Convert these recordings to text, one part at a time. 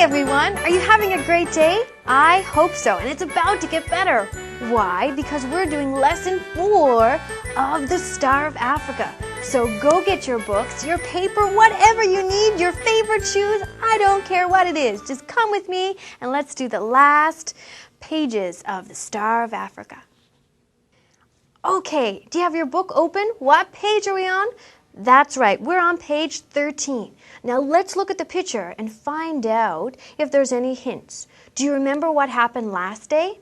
Hi everyone! Are you having a great day? I hope so, and it's about to get better. Why? Because we're doing lesson 4 of the Star of Africa. So go get your books, your paper, whatever you need, your favorite shoes, I don't care what it is. Just come with me and let's do the last pages of the Star of Africa. Okay, do you have your book open? What page are we on? That's right, we're on page 13. Now let's look at the picture and find out if there's any hints. Do you remember what happened last day?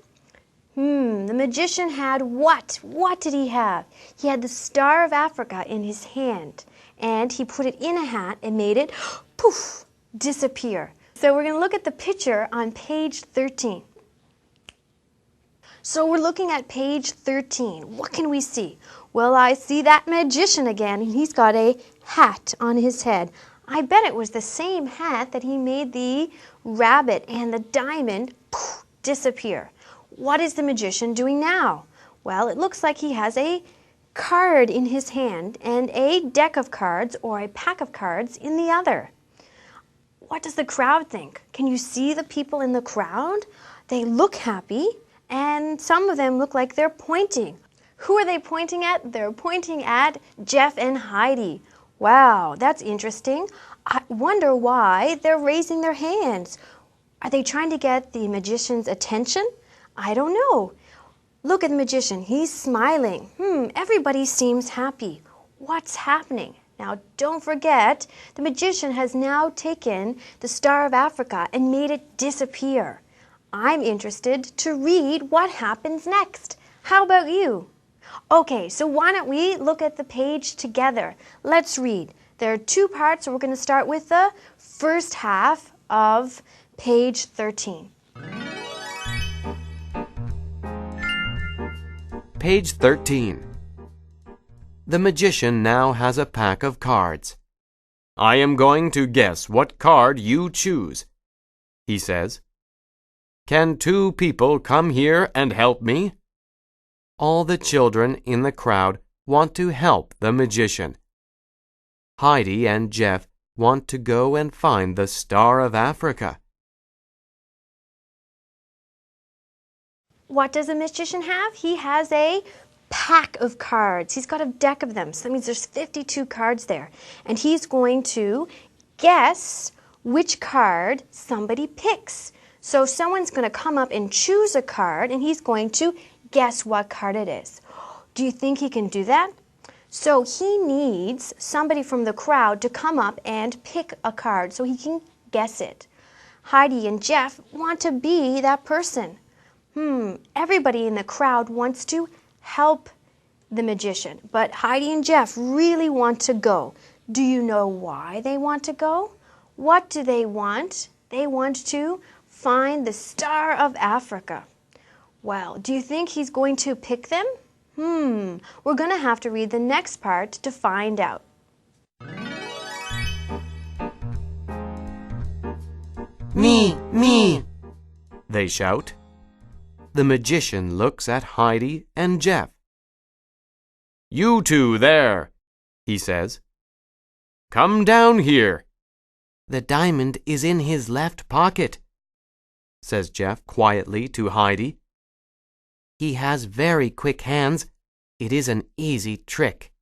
The magician had what? What did he have? He had the Star of Africa in his hand, and he put it in a hat and made it, poof, disappear. So we're going to look at the picture on page 13. So we're looking at page 13. What can we see? Well, I see that magician again, and he's got a hat on his head. I bet it was the same hat that he made the rabbit and the diamond poof, disappear. What is the magician doing now? Well, it looks like he has a card in his hand and a deck of cards or a pack of cards in the other. What does the crowd think? Can you see the people in the crowd? They look happy, and some of them look like they're pointing. Who are they pointing at? They're pointing at Jeff and Heidi. Wow, that's interesting. I wonder why they're raising their hands. Are they trying to get the magician's attention? I don't know. Look at the magician. He's smiling. Everybody seems happy. What's happening? Now, don't forget, the magician has now taken the Star of Africa and made it disappear. I'm interested to read what happens next. How about you? Okay, so why don't we look at the page together? Let's read. There are 2 parts, so we're going to start with the first half of page 13. Page 13. The magician now has a pack of cards. I am going to guess what card you choose, he says. Can 2 people come here and help me? All the children in the crowd want to help the magician. Heidi and Jeff want to go and find the Star of Africa. What does the magician have? He has a pack of cards. He's got a deck of them. So that means there's 52 cards there. And he's going to guess which card somebody picks. So someone's going to come up and choose a card, and he's going to guess what card it is. Do you think he can do that? So he needs somebody from the crowd to come up and pick a card so he can guess it. Heidi and Jeff want to be that person. Everybody in the crowd wants to help the magician, but Heidi and Jeff really want to go. Do you know why they want to go? What do they want? They want to find the Star of Africa. Well, do you think he's going to pick them? We're going to have to read the next part to find out. Me, they shout. The magician looks at Heidi and Jeff. You 2 there, he says. Come down here. The diamond is in his left pocket, says Jeff quietly to Heidi. He has very quick hands. It is an easy trick.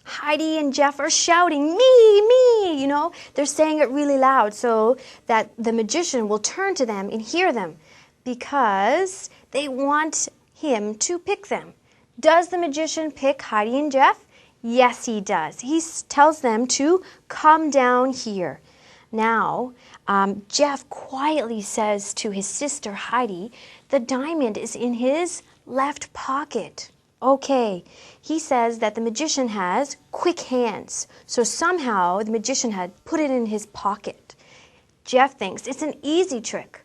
Heidi and Jeff are shouting, me, you know. They're saying it really loud so that the magician will turn to them and hear them because they want him to pick them. Does the magician pick Heidi and Jeff? Yes, he does. He tells them to come down here. Now, Jeff quietly says to his sister Heidi, the diamond is in his left pocket. Okay, he says that the magician has quick hands, so somehow the magician had put it in his pocket. Jeff thinks it's an easy trick.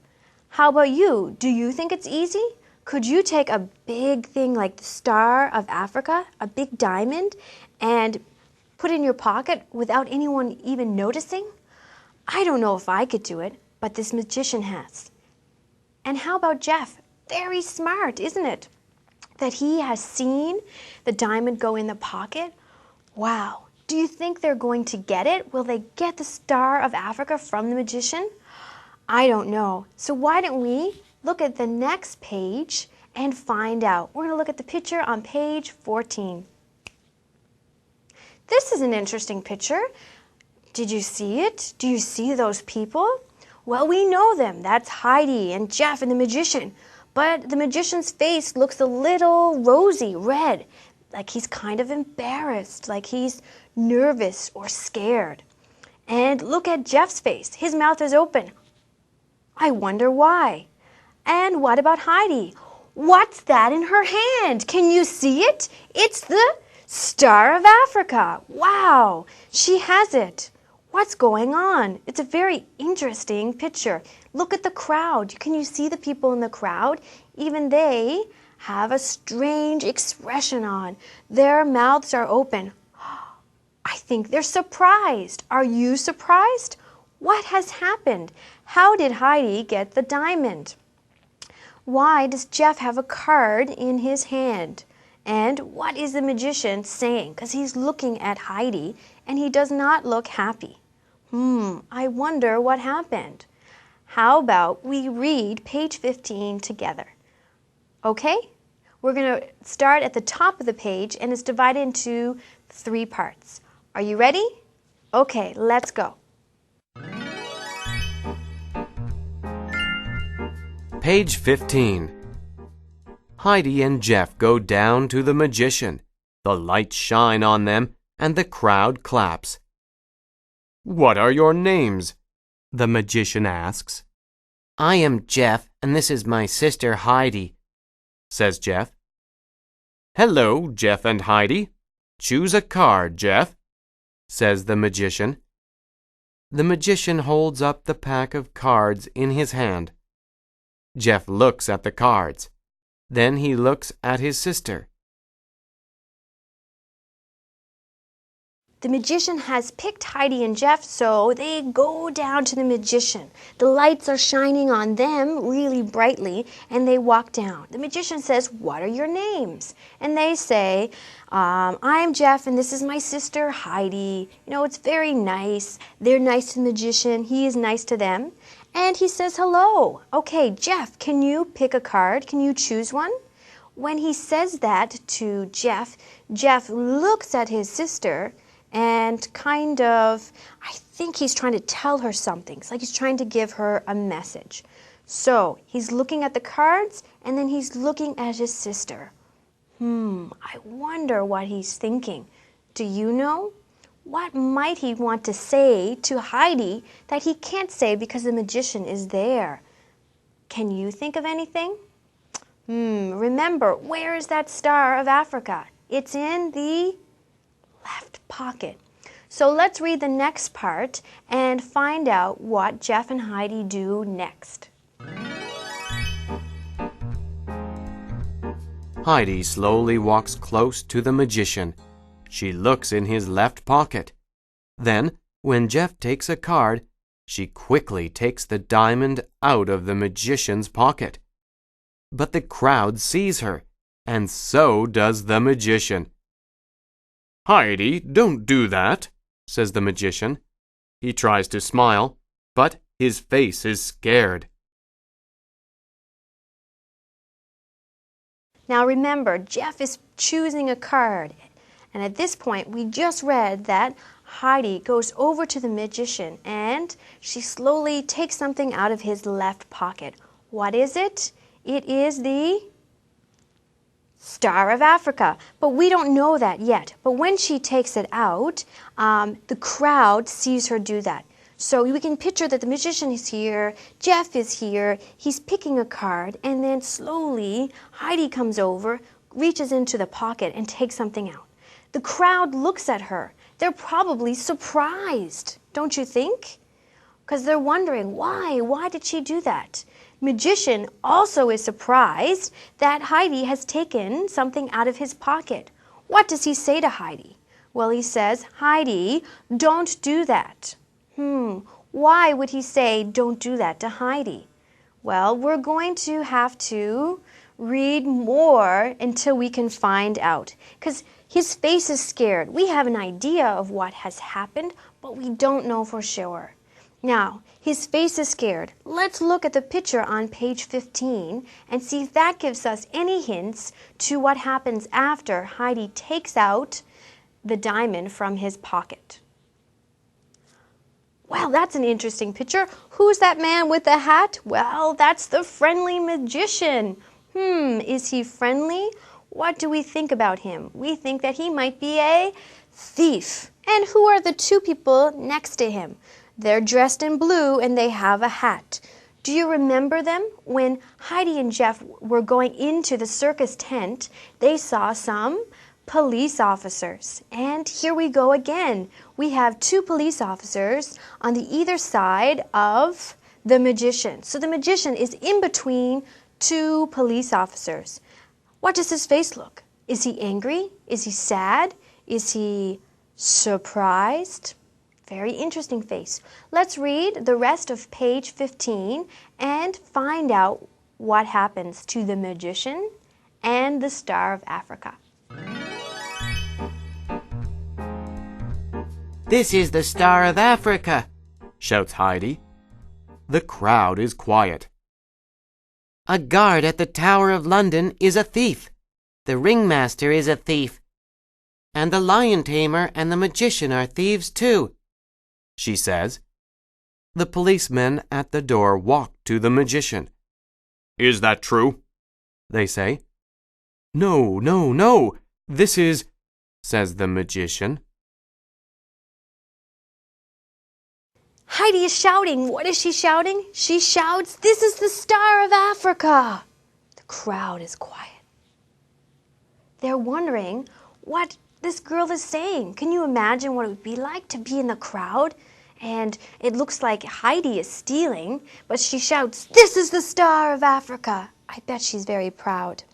How about you? Do you think it's easy? Could you take a big thing like the Star of Africa, a big diamond, and put it in your pocket without anyone even noticing? I don't know if I could do it, but this magician has. And how about Jeff? Very smart, isn't it? That he has seen the diamond go in the pocket. Wow, Do you think they're going to get it? Will they get the Star of Africa from the magician? I don't know. So why don't we look at the next page and find out. We're going to look at the picture on page 14. This is an interesting picture. Did you see it? Do you see those people? Well, we know them. That's Heidi and Jeff and the magician. But the magician's face looks a little rosy, red, like he's kind of embarrassed, like he's nervous or scared. And look at Jeff's face. His mouth is open. I wonder why. And what about Heidi? What's that in her hand? Can you see it? It's the Star of Africa. Wow, she has it. What's going on? It's a very interesting picture. Look at the crowd. Can you see the people in the crowd? Even they have a strange expression on. Their mouths are open. I think they're surprised. Are you surprised? What has happened? How did Heidi get the diamond? Why does Jeff have a card in his hand? And what is the magician saying? Because he's looking at Heidi and he does not look happy. I wonder what happened. How about we read page 15 together? Okay? We're going to start at the top of the page and it's divided into 3 parts. Are you ready? Okay, let's go. Page 15. Heidi and Jeff go down to the magician. The lights shine on them and the crowd claps. "What are your names?" the magician asks. "I am Jeff and this is my sister Heidi," says Jeff. "Hello, Jeff and Heidi. Choose a card, Jeff," says the magician. The magician holds up the pack of cards in his hand. Jeff looks at the cards. Then he looks at his sister. The magician has picked Heidi and Jeff, so they go down to the magician. The lights are shining on them really brightly, and they walk down. The magician says, "What are your names?" And they say, "I'm Jeff, and this is my sister Heidi. You know, it's very nice. They're nice to the magician. He is nice to them." And he says, "Hello. Okay, Jeff, can you pick a card? Can you choose one?" When he says that to Jeff, Jeff looks at his sister and I think he's trying to tell her something. It's like he's trying to give her a message. So he's looking at the cards and then he's looking at his sister. I wonder what he's thinking. Do you know? What might he want to say to Heidi that he can't say because the magician is there? Can you think of anything? Remember, where is that Star of Africa? It's in the left pocket. So let's read the next part and find out what Jeff and Heidi do next. Heidi slowly walks close to the magician. She looks in his left pocket. Then, when Jeff takes a card, she quickly takes the diamond out of the magician's pocket. But the crowd sees her, and so does the magician. "Heidi, don't do that," says the magician. He tries to smile, but his face is scared. Now remember, Jeff is choosing a card. And at this point, we just read that Heidi goes over to the magician and she slowly takes something out of his left pocket. What is it? It is the Star of Africa. But we don't know that yet. But when she takes it out, the crowd sees her do that. So we can picture that the magician is here, Jeff is here, he's picking a card, and then slowly Heidi comes over, reaches into the pocket, and takes something out. The crowd looks at her. They're probably surprised, don't you think? Because they're wondering, why? Why did she do that? Magician also is surprised that Heidi has taken something out of his pocket. What does he say to Heidi? Well, he says, "Heidi, don't do that." Why would he say, "Don't do that" to Heidi? Well, we're going to have to read more until we can find out. Because His face is scared. We have an idea of what has happened, but we don't know for sure. Now, his face is scared. Let's look at the picture on page 15 and see if that gives us any hints to what happens after Heidi takes out the diamond from his pocket. Well, that's an interesting picture. Who's that man with the hat? Well, that's the friendly magician. Is he friendly? What do we think about him? We think that he might be a thief. And who are the two people next to him? They're dressed in blue and they have a hat. Do you remember them? When Heidi and Jeff were going into the circus tent, they saw some police officers. And here we go again. We have two police officers on the either side of the magician. So the magician is in between two police officers. What does his face look? Is he angry? Is he sad? Is he surprised? Very interesting face. Let's read the rest of page 15 and find out what happens to the magician and the Star of Africa. "This is the Star of Africa," shouts Heidi. The crowd is quiet. "A guard at the Tower of London is a thief. The ringmaster is a thief. And the lion tamer and the magician are thieves too," she says. The policemen at the door walk to the magician. "Is that true?" they say. "No, no, no. This is," says the magician. Heidi is shouting. What is she shouting? She shouts, "This is the Star of Africa." The crowd is quiet. They're wondering what this girl is saying. Can you imagine what it would be like to be in the crowd? And it looks like Heidi is stealing, but she shouts, "This is the Star of Africa." I bet she's very proud.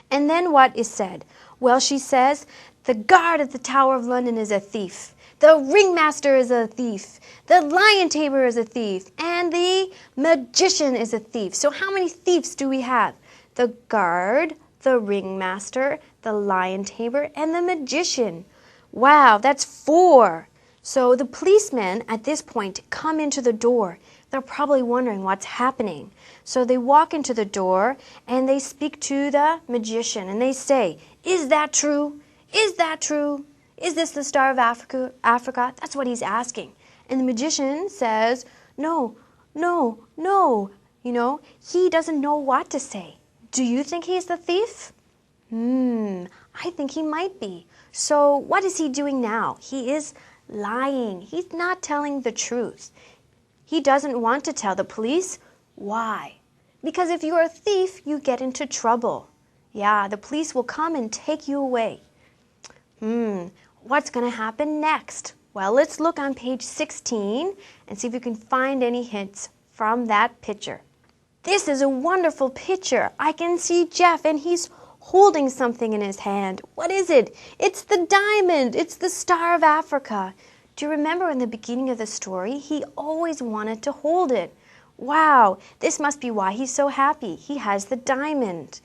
And then what is said? Well, she says, "The guard at the Tower of London is a thief. The ringmaster is a thief. The lion tamer is a thief. And the magician is a thief." So how many thieves do we have? The guard, the ringmaster, the lion tamer, and the magician. Wow, that's 4. So the policemen at this point come into the door. They're probably wondering what's happening. So they walk into the door and they speak to the magician and they say, "Is that true? Is that true? Is this the Star of Africa? That's what he's asking. And the magician says, "No, no, no." You know, he doesn't know what to say. Do you think he's the thief? I think he might be. So what is he doing now? He is lying. He's not telling the truth. He doesn't want to tell the police. Why? Because if you're a thief, you get into trouble. Yeah, the police will come and take you away. What's going to happen next? Well, let's look on page 16 and see if we can find any hints from that picture. This is a wonderful picture. I can see Jeff and he's holding something in his hand. What is it? It's the diamond. It's the Star of Africa. Do you remember in the beginning of the story, he always wanted to hold it? Wow, this must be why he's so happy. He has the diamond.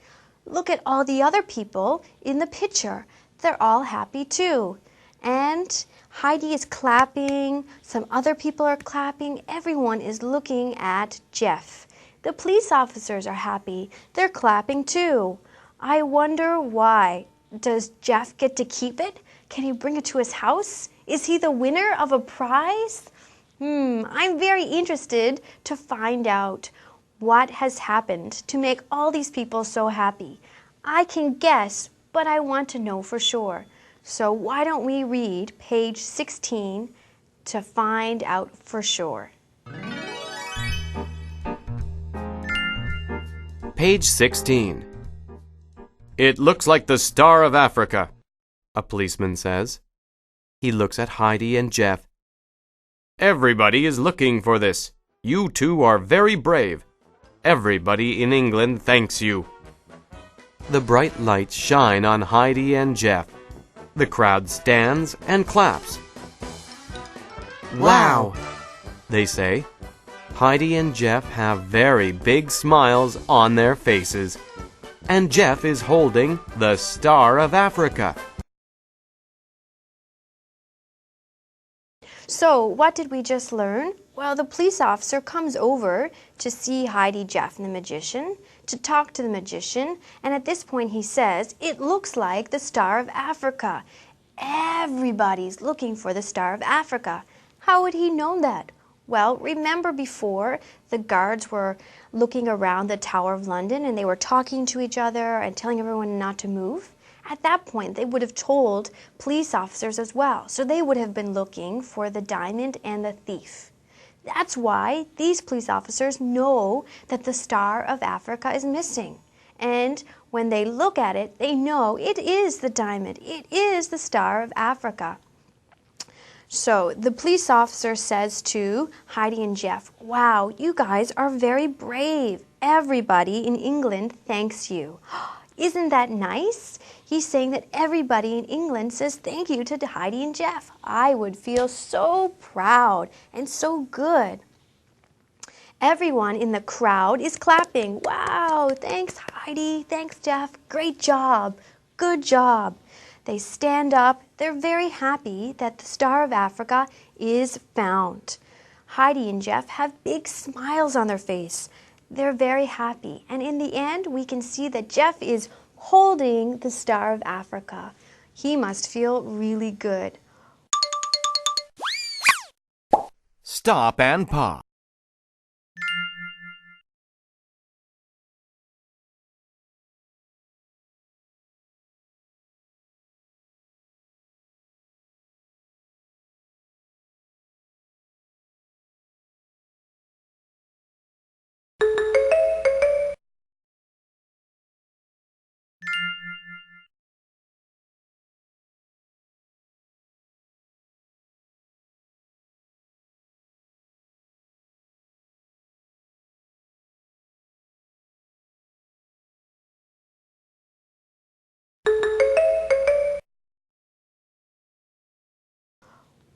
Look at all the other people in the picture. They're all happy too. And Heidi is clapping. Some other people are clapping. Everyone is looking at Jeff. The police officers are happy. They're clapping too. I wonder why. Does Jeff get to keep it? Can he bring it to his house? Is he the winner of a prize? I'm very interested to find out what has happened to make all these people so happy. I can guess, but I want to know for sure. So why don't we read page 16 to find out for sure. Page 16. "It looks like the Star of Africa," a policeman says. He looks at Heidi and Jeff. "Everybody is looking for this. You two are very brave. Everybody in England thanks you." The bright lights shine on Heidi and Jeff. The crowd stands and claps. "Wow," they say. Heidi and Jeff have very big smiles on their faces. And Jeff is holding the Star of Africa. So, what did we just learn? Well, the police officer comes over to see Heidi, Jeff, and the magician, to talk to the magician, and at this point he says, "It looks like the Star of Africa." Everybody's looking for the Star of Africa. How would he know that? Well, remember before the guards were looking around the Tower of London and they were talking to each other and telling everyone not to move? At that point, they would have told police officers as well. So they would have been looking for the diamond and the thief. That's why these police officers know that the Star of Africa is missing. And when they look at it, they know it is the diamond. It is the Star of Africa. So the police officer says to Heidi and Jeff, "Wow, you guys are very brave. Everybody in England thanks you." Isn't that nice? He's saying that everybody in England says thank you to Heidi and Jeff. I would feel so proud and so good. Everyone in the crowd is clapping. Wow, thanks Heidi, thanks Jeff, great job, good job. They stand up. They're very happy that the Star of Africa is found. Heidi and Jeff have big smiles on their face. They're very happy. And in the end, we can see that Jeff is holding the Star of Africa. He must feel really good. Stop and pause.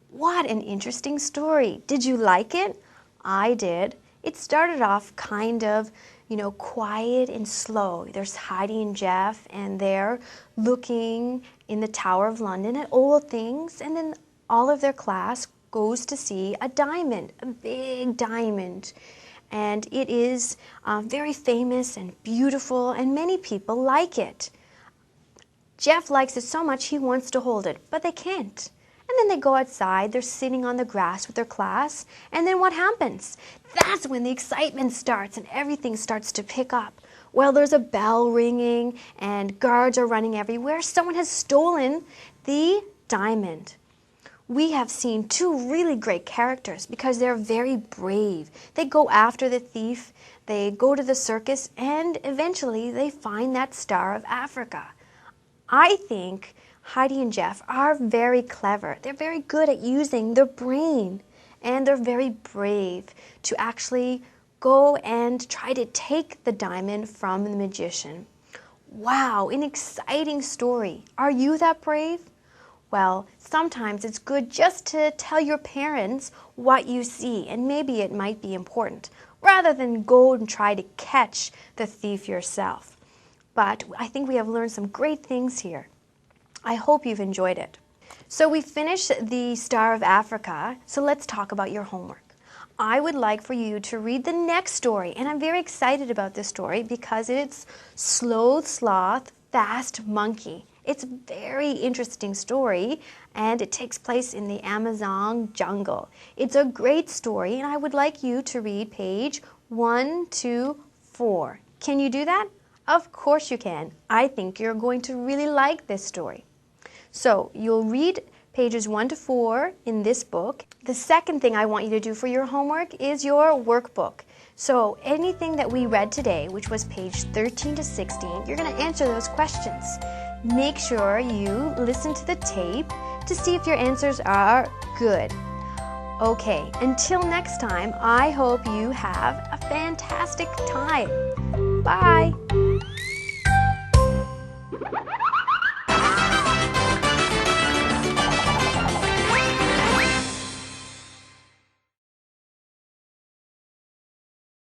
What an interesting story. Did you like it? I did. It started off kind of, quiet and slow. There's Heidi and Jeff, and they're looking in the Tower of London at old things, and then all of their class goes to see a diamond, a big diamond. And it is very famous and beautiful, and many people like it. Jeff likes it so much he wants to hold it, but they can't. And then they go outside, they're sitting on the grass with their class, and then what happens? That's when the excitement starts and everything starts to pick up. Well, there's a bell ringing and guards are running everywhere. Someone has stolen the diamond. We have seen two really great characters because they're very brave. They go after the thief, they go to the circus, and eventually they find that Star of Africa. I think Heidi and Jeff are very clever. They're very good at using their brain, and they're very brave to actually go and try to take the diamond from the magician. Wow, an exciting story. Are you that brave? Well, sometimes it's good just to tell your parents what you see, and maybe it might be important, rather than go and try to catch the thief yourself. But I think we have learned some great things here. I hope you've enjoyed it. So we finished the Star of Africa, so let's talk about your homework. I would like for you to read the next story, and I'm very excited about this story because it's Slow Sloth, Fast Monkey. It's a very interesting story, and it takes place in the Amazon jungle. It's a great story, and I would like you to read page 1 to 4. Can you do that? Of course you can. I think you're going to really like this story. So you'll read pages 1 to 4 in this book. The second thing I want you to do for your homework is your workbook. So anything that we read today, which was page 13 to 16, you're going to answer those questions. Make sure you listen to the tape to see if your answers are good. Okay, until next time, I hope you have a fantastic time. Bye!